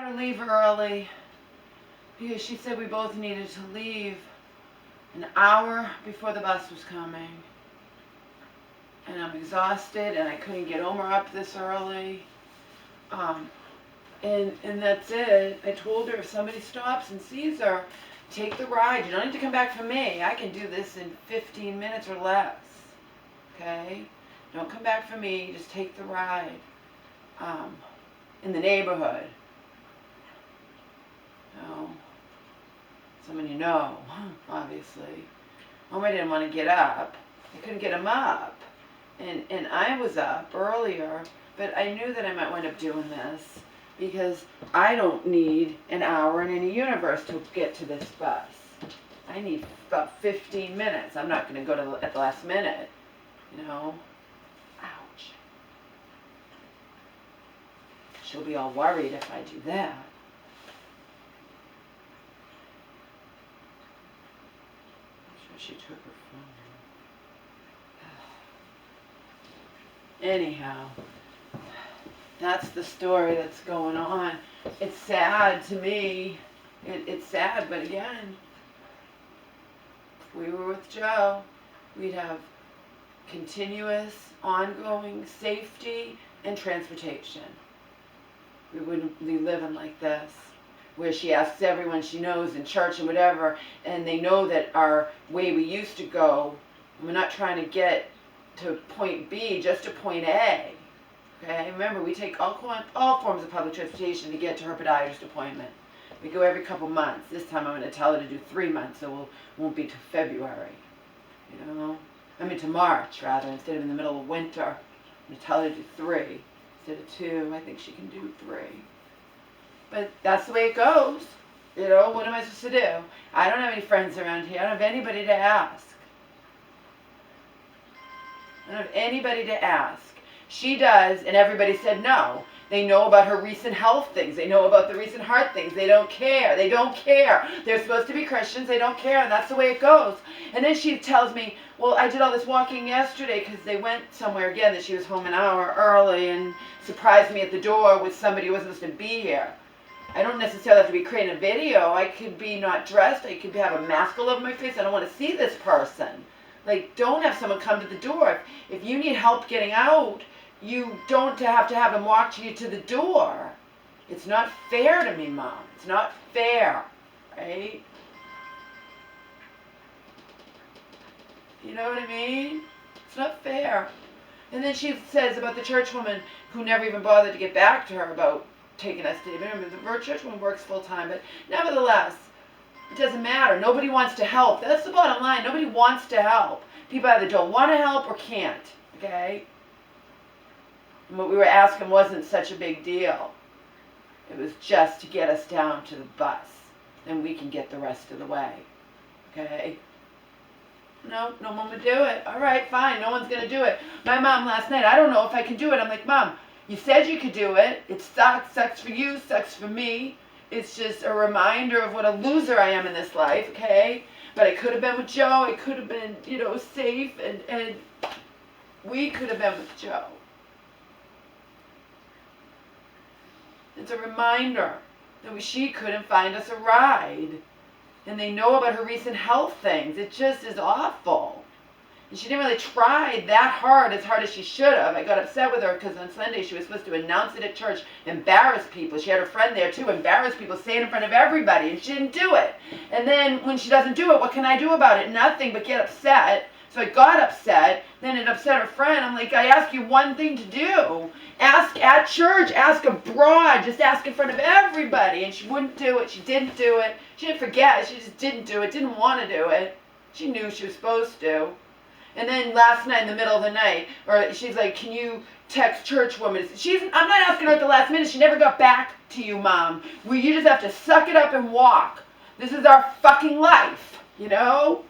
her to leave early because she said we both needed to leave an hour before the bus was coming. And I'm exhausted and I couldn't get Omer up this early. And that's it. I told her if somebody stops and sees her, take the ride. You don't need to come back for me. I can do this in 15 minutes or less. Okay? Don't come back for me. Just take the ride. In the neighborhood. No. Someone you know, obviously. Omer didn't want to get up. I couldn't get him up. And I was up earlier, but I knew that I might wind up doing this because I don't need an hour in any universe to get to this bus. I need about 15 minutes. I'm not going to go at the last minute, you know. Ouch. She'll be all worried if I do that. I'm sure she took her phone. Anyhow, that's the story that's going on. It's sad to me. It's sad, but again, if we were with Joe, we'd have continuous, ongoing safety and transportation. We wouldn't be living like this, where she asks everyone she knows in church and whatever, and they know that our way we used to go, we're not trying to get to point B, just to point A. Okay, remember, we take all forms of public transportation to get to her podiatrist appointment. We go every couple months. This time I'm going to tell her to do 3 months, so it won't be till February. You know? I mean to March, rather, instead of in the middle of winter. I'm going to tell her to do 3 instead of 2. I think she can do 3. But that's the way it goes. You know, what am I supposed to do? I don't have any friends around here. I don't have anybody to ask. I don't have anybody to ask. She does, and everybody said no. They know about her recent health things. They know about the recent heart things. They don't care. They don't care. They're supposed to be Christians. They don't care, and that's the way it goes. And then she tells me, well, I did all this walking yesterday because they went somewhere again, that she was home an hour early and surprised me at the door with somebody who wasn't supposed to be here. I don't necessarily have to be creating a video. I could be not dressed. I could have a mask all over my face. I don't want to see this person. Like, don't have someone come to the door. If you need help getting out, you don't have to have them walk you to the door. It's not fair to me, Mom. It's not fair, right? You know what I mean? It's not fair. And then she says about the church woman who never even bothered to get back to her about taking us to dinner. The church woman works full time, but nevertheless, it doesn't matter. Nobody wants to help. That's the bottom line. Nobody wants to help. People either don't want to help or can't, okay? And what we were asking wasn't such a big deal. It was just to get us down to the bus. Then we can get the rest of the way, okay? No one would do it. All right, fine. No one's going to do it. My mom last night, I don't know if I can do it. I'm like, Mom, you said you could do it. It sucks. Sucks for you. Sucks for me. It's just a reminder of what a loser I am in this life, okay? But I could have been with Joe. It could have been, you know, safe, and we could have been with Joe. It's a reminder that she couldn't find us a ride. And they know about her recent health things. It just is awful. And she didn't really try that hard as she should have. I got upset with her because on Sunday she was supposed to announce it at church, embarrass people. She had her friend there too, embarrass people, say it in front of everybody, and she didn't do it. And then when she doesn't do it, what can I do about it? Nothing but get upset. So I got upset, then it upset her friend. I'm like, I ask you one thing to do. Ask at church, ask abroad, just ask in front of everybody. And she wouldn't do it, she didn't do it. She didn't forget, she just didn't do it, didn't want to do it. She knew she was supposed to. And then last night in the middle of the night, or she's like, can you text church woman? I'm not asking her at the last minute. She never got back to you, Mom. You just have to suck it up and walk. This is our fucking life, you know?